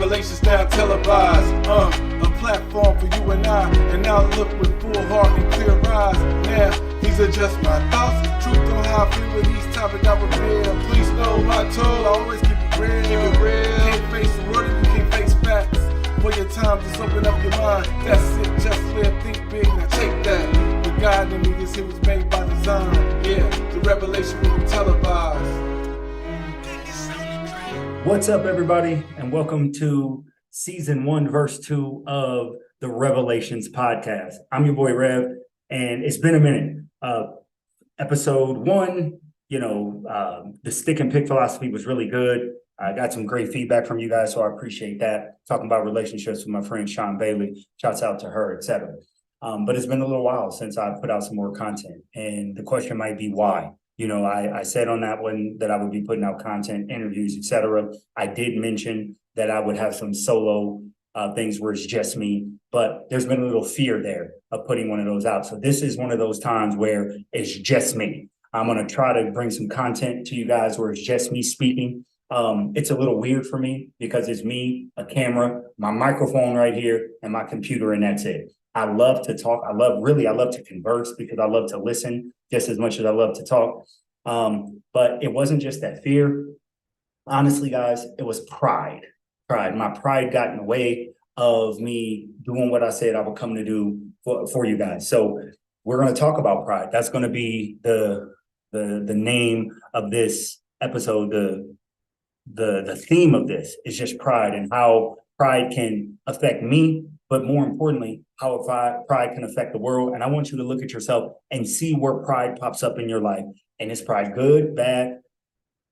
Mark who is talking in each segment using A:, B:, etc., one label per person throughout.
A: Revelations now televised, a platform for you and I. And now look with full heart and clear eyes. Now, these are just my thoughts. Truth on how I feel with these topics I reveal. Please know my toll, I always keep it real. Can't face the world if you can't face facts. For your time, just open up your mind. That's it, just live, think big, now take that. The God in me, this here was made by design. Yeah, the revelation will be televised.
B: What's up, everybody, and welcome to Season 1, Verse 2 of the Revelations podcast. I'm your boy Rev, and it's been a minute. Episode 1, the stick and pick philosophy was really good. I got some great feedback from you guys, so I appreciate that. Talking about relationships with my friend Sean Bailey, shouts out to her, etc. But it's been a little while since I put out some more content, and the question might be why. I said on that one that I would be putting out content, interviews, etc. I did mention that I would have some solo things where it's just me, but there's been a little fear there of putting one of those out. So this is one of those times where it's just me. I'm going to try to bring some content to you guys where it's just me speaking. It's a little weird for me because it's me, a camera, my microphone right here, and my computer, and that's it. I love to talk. I love to converse because I love to listen just as much as I love to talk. But it wasn't just that fear. Honestly, guys, it was pride. My pride got in the way of me doing what I said I would come to do for you guys. So we're going to talk about pride. That's going to be the name of this episode. The theme of this is just pride and how pride can affect me, but more importantly, how pride can affect the world. And I want you to look at yourself and see where pride pops up in your life. And is pride good, bad,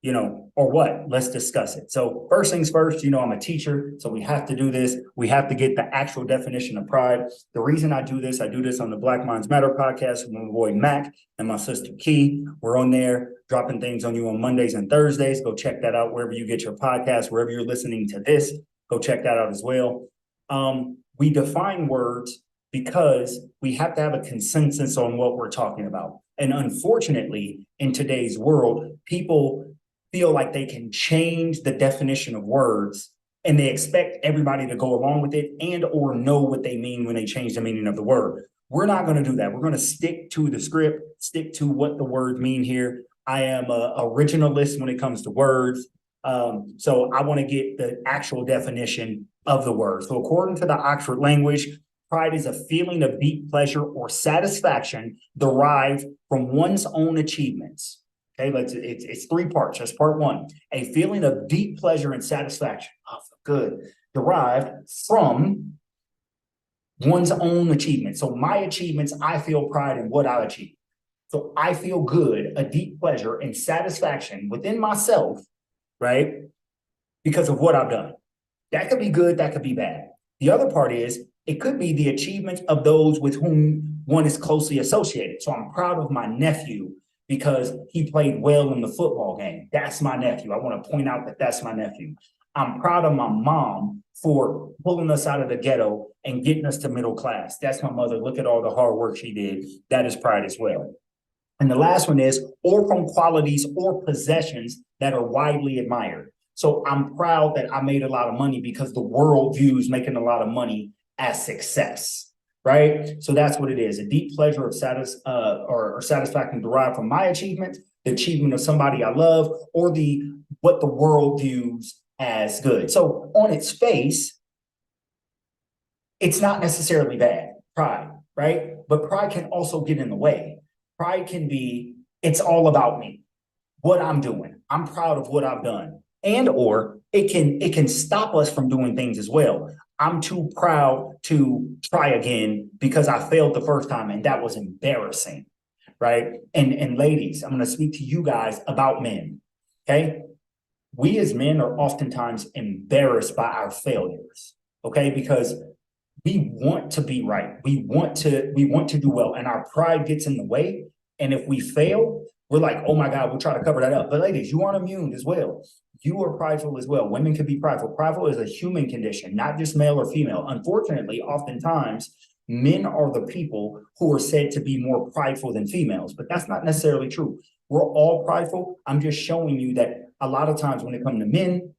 B: or what? Let's discuss it. So first things first, I'm a teacher, so we have to do this. We have to get the actual definition of pride. The reason I do this on the Black Minds Matter podcast with my boy Mac and my sister Key. We're on there dropping things on you on Mondays and Thursdays. Go check that out wherever you get your podcast, wherever you're listening to this. Go check that out as well. We define words because we have to have a consensus on what we're talking about. And unfortunately, in today's world, people feel like they can change the definition of words and they expect everybody to go along with it and or know what they mean when they change the meaning of the word. We're not going to do that. We're going to stick to the script, stick to what the words mean here. I am an originalist when it comes to words. So I want to get the actual definition of the word. So according to the Oxford language, pride is a feeling of deep pleasure or satisfaction derived from one's own achievements. Okay, it's 3 parts. That's part 1. A feeling of deep pleasure and satisfaction. Oh, good. Derived from one's own achievements. So my achievements, I feel pride in what I achieve. So I feel good, a deep pleasure and satisfaction within myself, right? Because of what I've done. That could be good, that could be bad. The other part is it could be the achievements of those with whom one is closely associated. So I'm proud of my nephew because he played well in the football game. That's my nephew. I want to point out that that's my nephew. I'm proud of my mom for pulling us out of the ghetto and getting us to middle class. That's my mother. Look at all the hard work she did. That is pride as well. And the last one is, or from qualities or possessions that are widely admired. So I'm proud that I made a lot of money because the world views making a lot of money as success, right? So that's what it is. A deep pleasure of satisfaction derived from my achievement, the achievement of somebody I love, or what the world views as good. So on its face, it's not necessarily bad, pride, right? But pride can also get in the way. Pride can be, it's all about me, what I'm doing. I'm proud of what I've done. And or it can stop us from doing things as well. I'm too proud to try again because I failed the first time and that was embarrassing, right? And ladies, I'm going to speak to you guys about men, okay? We as men are oftentimes embarrassed by our failures, okay? Because we want to be right. We want to do well, and our pride gets in the way. And if we fail, we're like, oh my God, we'll try to cover that up. But ladies, you aren't immune as well. You are prideful as well. Women can be prideful. Prideful is a human condition, not just male or female. Unfortunately, oftentimes, men are the people who are said to be more prideful than females, but that's not necessarily true. We're all prideful. I'm just showing you that a lot of times when it comes to men,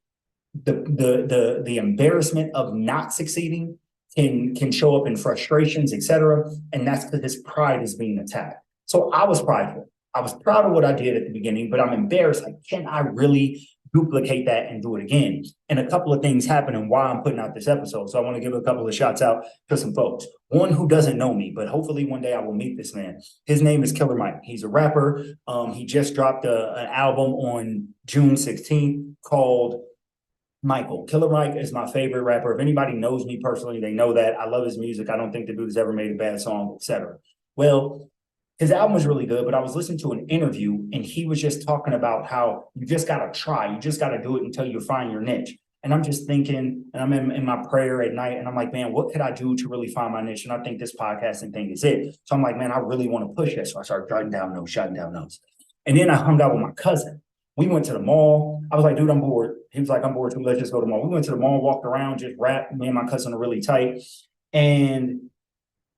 B: the embarrassment of not succeeding can show up in frustrations, etc. And that's because his pride is being attacked. So I was prideful. I was proud of what I did at the beginning, but I'm embarrassed. Like, can I really duplicate that and do it again? And a couple of things happen and why I'm putting out this episode. So I want to give a couple of shots out to some folks. One who doesn't know me, but hopefully one day I will meet this man. His name is Killer Mike. He's a rapper. He just dropped an album on June 16th called Michael. Killer Mike is my favorite rapper. If anybody knows me personally, they know that. I love his music. I don't think the dude has ever made a bad song, etc. Well, his album was really good, but I was listening to an interview and he was just talking about how you just got to try. You just got to do it until you find your niche. And I'm just thinking, and I'm in my prayer at night, and I'm like, man, what could I do to really find my niche? And I think this podcasting thing is it. So I'm like, man, I really want to push it. So I started jotting down notes. And then I hung out with my cousin. We went to the mall. I was like, dude, I'm bored. He was like, I'm bored too. Let's just go to the mall. We went to the mall, walked around, just rap. Me and my cousin are really tight. And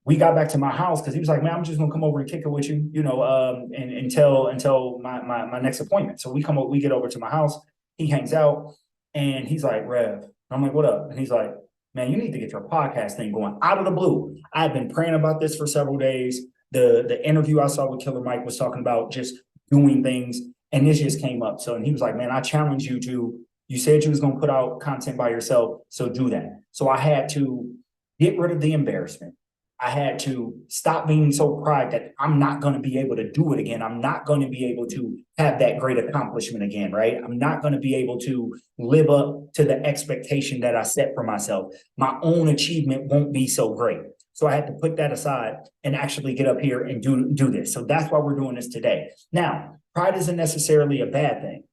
B: we got back to my house because he was like, man, I'm just gonna come over and kick it with you, and until my next appointment. So we get over to my house. He hangs out and he's like, Rev. And I'm like, what up? And he's like, man, you need to get your podcast thing going. Out of the blue. I've been praying about this for several days. The interview I saw with Killer Mike was talking about just doing things, and this just came up. So, and he was like, man, I challenge you you said you was gonna put out content by yourself, so do that. So I had to get rid of the embarrassment. I had to stop being so proud that I'm not going to be able to do it again. I'm not going to be able to have that great accomplishment again, right? I'm not going to be able to live up to the expectation that I set for myself. My own achievement won't be so great. So I had to put that aside and actually get up here and do this. So that's why we're doing this today. Now, pride isn't necessarily a bad thing,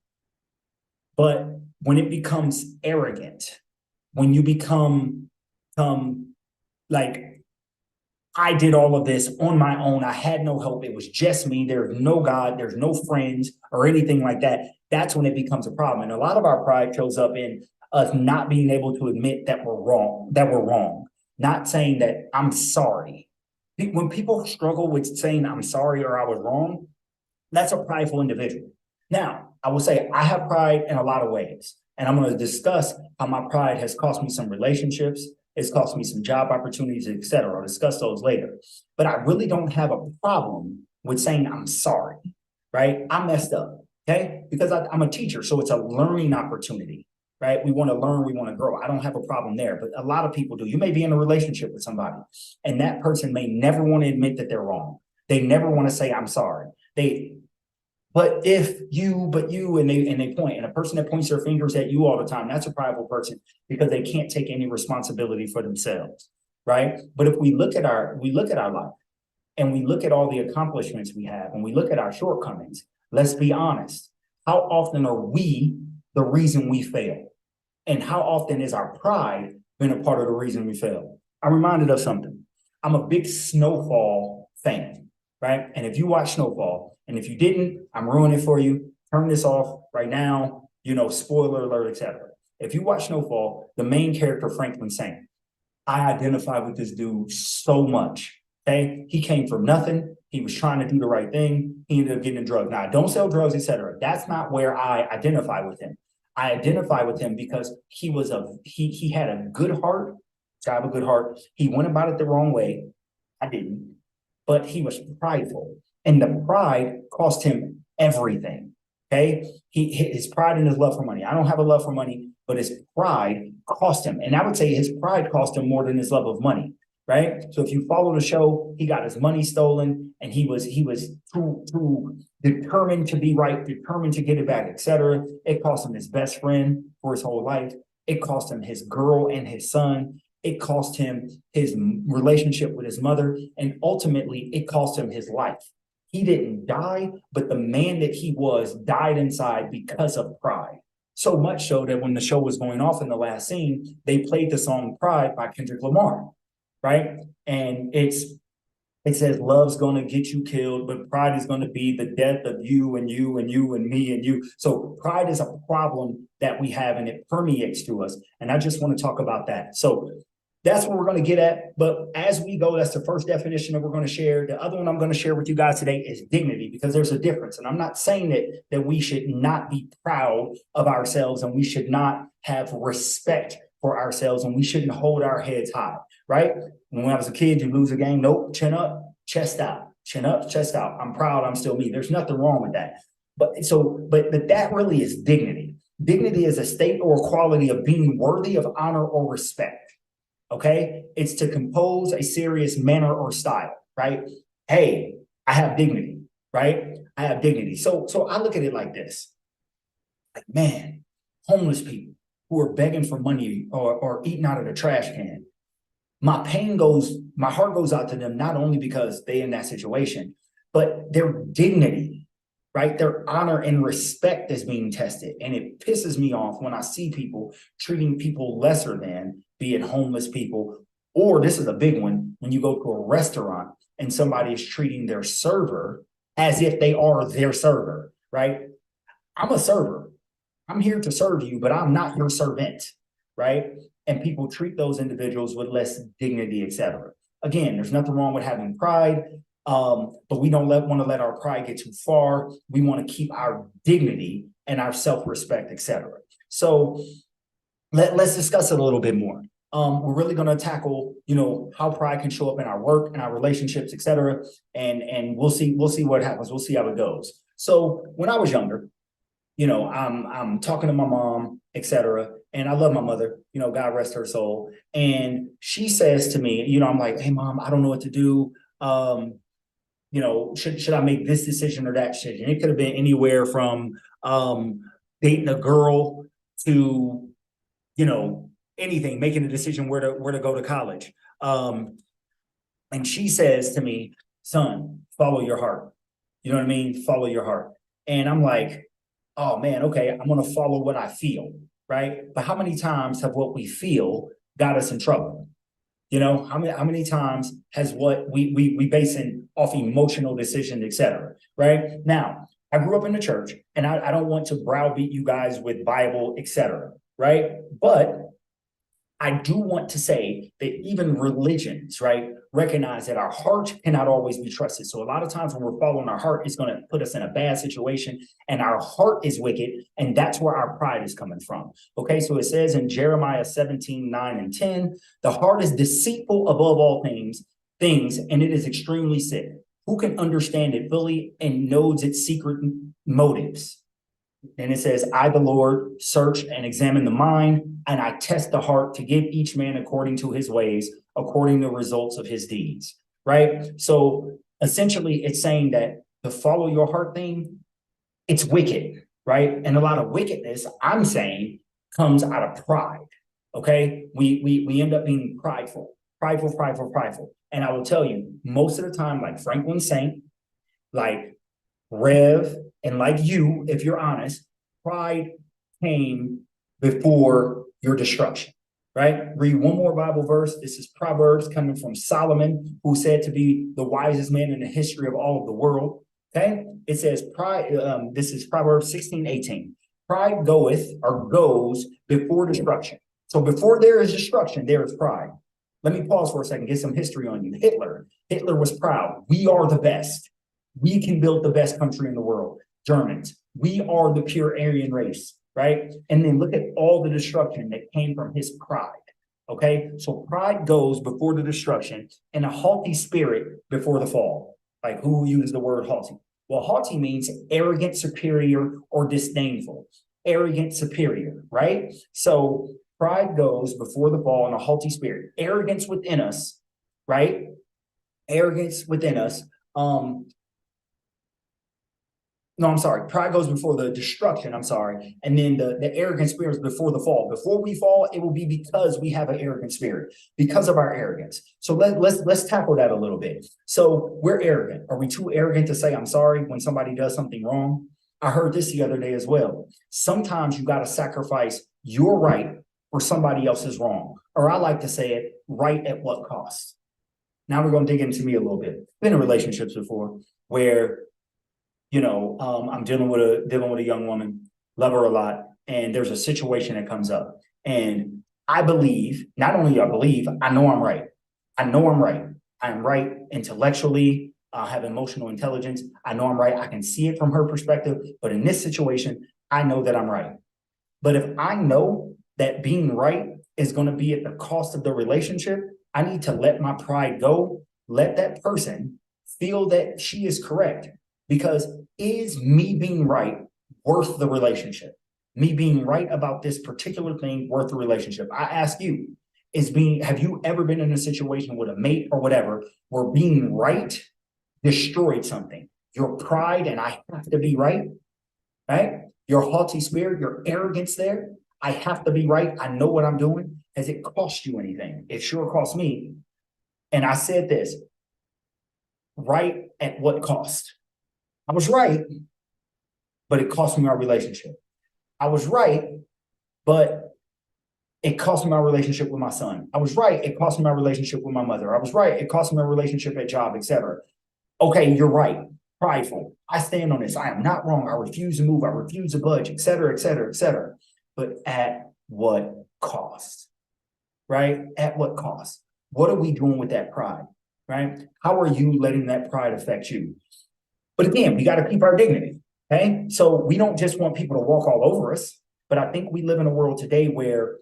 B: but when it becomes arrogant, when you become like, I did all of this on my own. I had no help. It was just me. There's no God. There's no friends or anything like that. That's when it becomes a problem. And a lot of our pride shows up in us not being able to admit that we're wrong, not saying that I'm sorry. When people struggle with saying I'm sorry or I was wrong, that's a prideful individual. Now, I will say I have pride in a lot of ways. And I'm going to discuss how my pride has cost me some relationships. It's cost me some job opportunities, et cetera. I'll discuss those later. But I really don't have a problem with saying I'm sorry, right? I messed up, okay? Because I'm a teacher, so it's a learning opportunity, right? We want to learn, we want to grow. I don't have a problem there, but a lot of people do. You may be in a relationship with somebody, and that person may never want to admit that they're wrong. They never want to say, I'm sorry. But you, and they point, and a person that points their fingers at you all the time, that's a prideful person because they can't take any responsibility for themselves, right? But if we look at our life and we look at all the accomplishments we have and we look at our shortcomings, let's be honest. How often are we the reason we fail? And how often is our pride been a part of the reason we fail? I'm reminded of something. I'm a big Snowfall fan, right? And if you watch Snowfall, and if you didn't, I'm ruining it for you. Turn this off right now, spoiler alert, etc. If you watch Snowfall, the main character, Franklin Saint, I identify with this dude so much, okay? He came from nothing. He was trying to do the right thing. He ended up getting drugs. Now, don't sell drugs, etc. That's not where I identify with him. I identify with him because he had a good heart. I have a good heart. He went about it the wrong way. I didn't. But he was prideful. And the pride cost him everything, okay? His pride and his love for money. I don't have a love for money, but his pride cost him. And I would say his pride cost him more than his love of money, right? So if you follow the show, he got his money stolen, and he was too determined to be right, determined to get it back, etc. It cost him his best friend for his whole life. It cost him his girl and his son. It cost him his relationship with his mother. And ultimately, it cost him his life. He didn't die, but the man that he was died inside because of pride. So much so that when the show was going off in the last scene, they played the song Pride by Kendrick Lamar, right? And it says, love's going to get you killed, but pride is going to be the death of you and you and you and me and you. So pride is a problem that we have, and it permeates through us. And I just want to talk about that. So that's what we're going to get at. But as we go, that's the first definition that we're going to share. The other one I'm going to share with you guys today is dignity, because there's a difference. And I'm not saying that we should not be proud of ourselves, and we should not have respect for ourselves, and we shouldn't hold our heads high, right? When I was a kid, you lose a game, nope, chin up, chest out, chin up, chest out. I'm proud, I'm still me. There's nothing wrong with that. But that really is dignity. Dignity is a state or quality of being worthy of honor or respect. Okay, it's to compose a serious manner or style, right? Hey, I have dignity, right? I have dignity. So I look at it like this: like, man, homeless people who are begging for money or eating out of the trash can. My heart goes out to them, not only because they're in that situation, but their dignity, right? Their honor and respect is being tested. And it pisses me off when I see people treating people lesser than, be it homeless people, or this is a big one, when you go to a restaurant and somebody is treating their server as if they are their server, right? I'm a server. I'm here to serve you, but I'm not your servant, right? And people treat those individuals with less dignity, etc. Again, there's nothing wrong with having pride, but we don't want to let our pride get too far. We want to keep our dignity and our self-respect, etc. So let's discuss it a little bit more. We're really going to tackle, how pride can show up in our work and our relationships, etc. And we'll see what happens. We'll see how it goes. So when I was younger, I'm talking to my mom, etc. And I love my mother, God rest her soul. And she says to me, I'm like, hey, Mom, I don't know what to do. Should I make this decision or that decision? It could have been anywhere from dating a girl to, anything, making a decision where to go to college. And she says to me, son, follow your heart. You know what I mean? Follow your heart. And I'm like, oh man, okay, I'm going to follow what I feel, right? But how many times have what we feel got us in trouble? How many times has what we basing off emotional decisions, etc. Right? Now, I grew up in the church, and I don't want to browbeat you guys with Bible, etc. Right? But I do want to say that even religions, right, recognize that our heart cannot always be trusted. So a lot of times when we're following our heart, it's going to put us in a bad situation, and our heart is wicked, and that's where our pride is coming from. Okay, so it says in Jeremiah 17:9-10, the heart is deceitful above all things, and it is extremely sick. Who can understand it fully and knows its secret motives? And it says, I, the Lord, search and examine the mind, and I test the heart to give each man according to his ways, according to the results of his deeds, right? So essentially it's saying that the follow your heart thing, it's wicked, right? And a lot of wickedness, I'm saying, comes out of pride, okay? We end up being prideful. And I will tell you, most of the time, like Franklin Saint, like Rev, and like you, if you're honest, pride came before your destruction, right? Read one more Bible verse. This is Proverbs, coming from Solomon, who said to be the wisest man in the history of all of the world. Okay, it says pride. This is Proverbs 16:18. Pride goes before destruction. So before there is destruction, there is pride. Let me pause for a second, get some history on you. Hitler was proud. We are the best. We can build the best country in the world. Germans, we are the pure Aryan race, right? And then look at all the destruction that came from his pride, okay? So pride goes before the destruction, and a haughty spirit before the fall. Like, who used the word haughty? Well, haughty means arrogant, superior, or disdainful. Arrogant, superior, right? So pride goes before the fall and a haughty spirit. Arrogance within us, right? Arrogance within us. No, I'm sorry. Pride goes before the destruction. I'm sorry. And then the arrogant spirit is before the fall. Before we fall, it will be because we have an arrogant spirit, because of our arrogance. So let's tackle that a little bit. So we're arrogant. Are we too arrogant to say I'm sorry when somebody does something wrong? I heard this the other day as well. Sometimes you got to sacrifice your right for somebody else's wrong. Or I like to say it, right at what cost? Now we're going to dig into me a little bit. Been in relationships before where I'm dealing with a young woman, love her a lot, and there's a situation that comes up, and I believe, not only I believe, I know I'm right. I know I'm right. I'm right intellectually. I have emotional intelligence. I know I'm right. I can see it from her perspective. But in this situation, I know that I'm right. But if I know that being right is going to be at the cost of the relationship, I need to let my pride go, let that person feel that she is correct. Because is me being right worth the relationship? Me being right about this particular thing worth the relationship? I ask you, have you ever been in a situation with a mate or whatever where being right destroyed something? Your pride and I have to be right, right? Your haughty spirit, your arrogance there. I have to be right. I know what I'm doing. Has it cost you anything? It sure cost me. And I said this, right at what cost? I was right, but it cost me our relationship. I was right, but it cost me my relationship with my son. I was right. It cost me my relationship with my mother. I was right. It cost me my relationship at job, etc. Okay, you're right. Prideful. I stand on this. I am not wrong. I refuse to move. I refuse to budge, etc., etc., etc. But at what cost? Right? At what cost? What are we doing with that pride? Right? How are you letting that pride affect you? But again, we got to keep our dignity. Okay. So we don't just want people to walk all over us, but I think we live in a world today where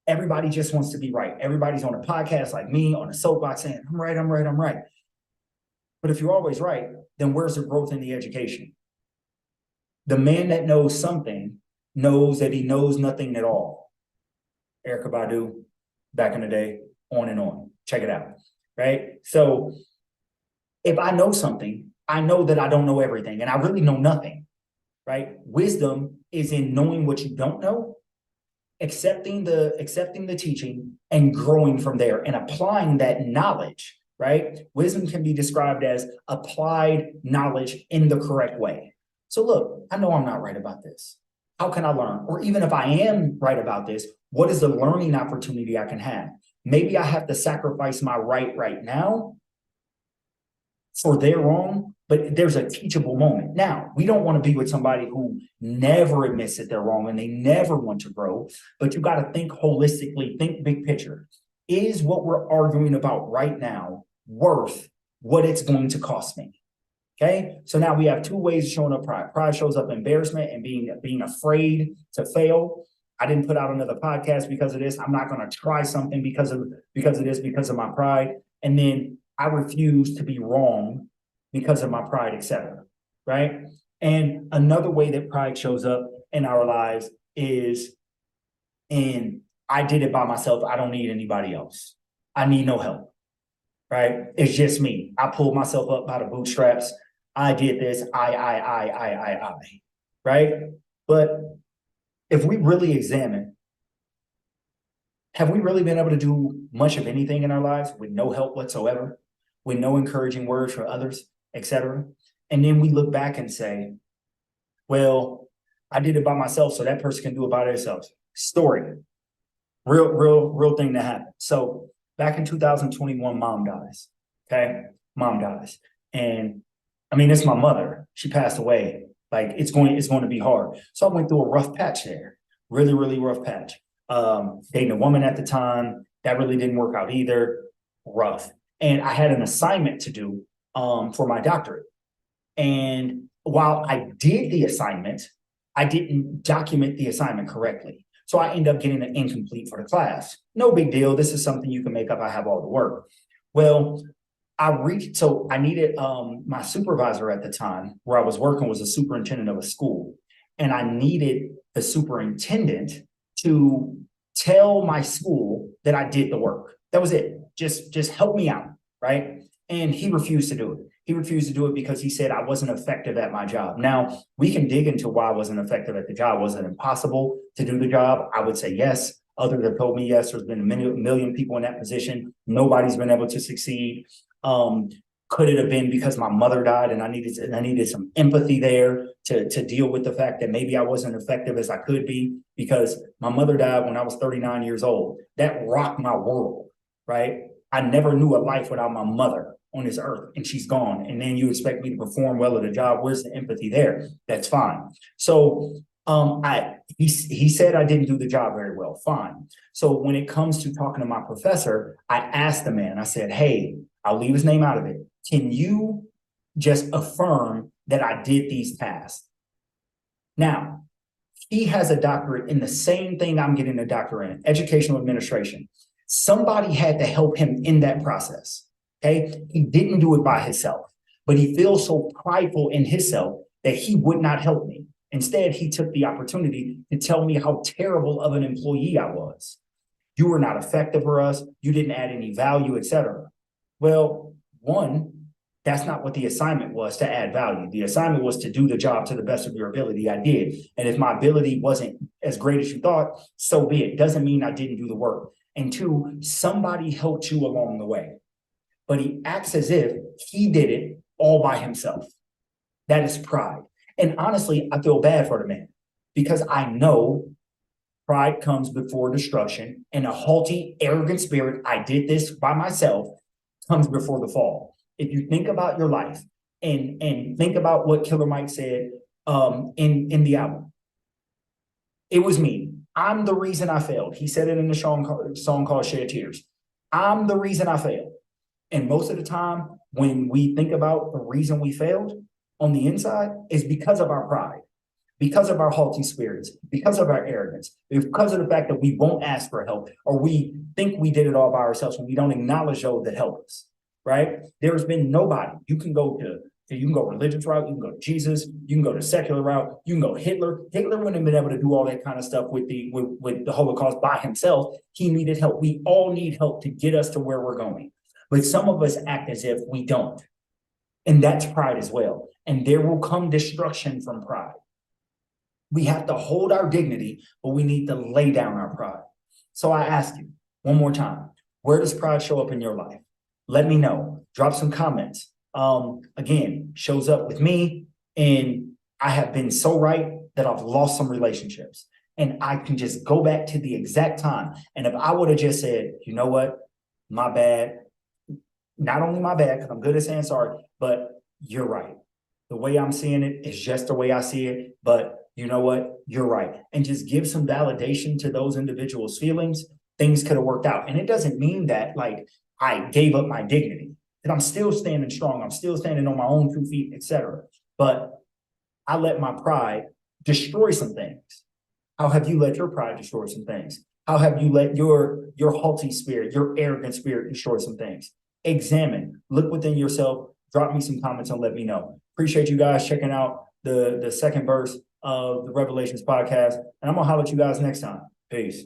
B: everybody just wants to be right. Everybody's on a podcast like me, on a soapbox saying, I'm right, I'm right, I'm right. But if you're always right, then where's the growth in the education? The man that knows something knows that he knows nothing at all. Erykah Badu, back in the day, on and on. Check it out, right? So if I know something, I know that I don't know everything, and I really know nothing, right? Wisdom is in knowing what you don't know, accepting the teaching, and growing from there, and applying that knowledge, right? Wisdom can be described as applied knowledge in the correct way. So look, I know I'm not right about this. How can I learn? Or even if I am right about this, what is the learning opportunity I can have? Maybe I have to sacrifice my right now for their wrong, but there's a teachable moment. Now, we don't want to be with somebody who never admits that they're wrong and they never want to grow, but you got to think holistically, think big picture. Is what we're arguing about right now worth what it's going to cost me? Okay, so now we have two ways of showing up pride. Pride shows up embarrassment and being afraid to fail. I didn't put out another podcast because of this. I'm not going to try something because of this, because of my pride. And then I refuse to be wrong because of my pride, etc. Right? And another way that pride shows up in our lives is in I did it by myself. I don't need anybody else. I need no help. Right? It's just me. I pulled myself up by the bootstraps. I did this. I. Right? But if we really examine, have we really been able to do much of anything in our lives with no help whatsoever, with no encouraging words for others, etc.? And then we look back and say, well, I did it by myself, so that person can do it by themselves. Story. Real thing that happened. So back in 2021, mom dies. Okay. Mom dies. And I mean, it's my mother. She passed away. Like it's going to be hard. So I went through a rough patch there. Really rough patch. Dating a woman at the time. That really didn't work out either. Rough. And I had an assignment to do for my doctorate. And while I did the assignment, I didn't document the assignment correctly. So I ended up getting an incomplete for the class. No big deal. This is something you can make up. I have all the work. Well, I needed my supervisor at the time where I was working was a superintendent of a school. And I needed the superintendent to tell my school that I did the work. That was it. Just help me out, right? And he refused to do it. He refused to do it because he said I wasn't effective at my job. Now, we can dig into why I wasn't effective at the job. Was it impossible to do the job? I would say yes. Others have told me yes. There's been a million people in that position. Nobody's been able to succeed. Could it have been because my mother died and I needed some empathy there to deal with the fact that maybe I wasn't effective as I could be because my mother died when I was 39 years old. That rocked my world, right? I never knew a life without my mother on this earth, and she's gone. And then you expect me to perform well at a job. Where's the empathy there? That's fine. So He said I didn't do the job very well. Fine. So when it comes to talking to my professor, I asked the man, I said, hey, I'll leave his name out of it. Can you just affirm that I did these tasks? Now, he has a doctorate in the same thing I'm getting a doctorate in, educational administration. Somebody had to help him in that process. Okay. He didn't do it by himself, but he feels so prideful in himself that he would not help me. Instead, he took the opportunity to tell me how terrible of an employee I was. You were not effective for us. You didn't add any value, etc. Well, one, that's not what the assignment was, to add value. The assignment was to do the job to the best of your ability. I did. And if my ability wasn't as great as you thought, so be it. Doesn't mean I didn't do the work. And two, somebody helped you along the way. But he acts as if he did it all by himself. That is pride. And honestly, I feel bad for the man because I know pride comes before destruction, and a haughty, arrogant spirit, I did this by myself, comes before the fall. If you think about your life and think about what Killer Mike said in the album, it was me. I'm the reason I failed. He said it in the song called Shed Tears. I'm the reason I failed. And most of the time, when we think about the reason we failed on the inside, is because of our pride, because of our haughty spirits, because of our arrogance, because of the fact that we won't ask for help, or we think we did it all by ourselves when we don't acknowledge those that help us, right? There's been nobody. You can go religious route, you can go to Jesus, you can go to secular route, you can go Hitler. Hitler wouldn't have been able to do all that kind of stuff with the Holocaust by himself. He needed help. We all need help to get us to where we're going. But some of us act as if we don't. And that's pride as well. And there will come destruction from pride. We have to hold our dignity, but we need to lay down our pride. So I ask you one more time, where does pride show up in your life? Let me know. Drop some comments. Again, shows up with me, and I have been so right that I've lost some relationships. And I can just go back to the exact time. And if I would have just said, you know what, my bad, not only my bad, because I'm good at saying sorry, but you're right. The way I'm seeing it is just the way I see it. But you know what? You're right. And just give some validation to those individuals' feelings. Things could have worked out. And it doesn't mean that like I gave up my dignity. And I'm still standing strong. I'm still standing on my own 2 feet, etc. But I let my pride destroy some things. How have you let your pride destroy some things? How have you let your haughty spirit, your arrogant spirit destroy some things? Examine, look within yourself, drop me some comments and let me know. Appreciate you guys checking out the second verse of the Revelations podcast. And I'm going to holler at you guys next time. Peace.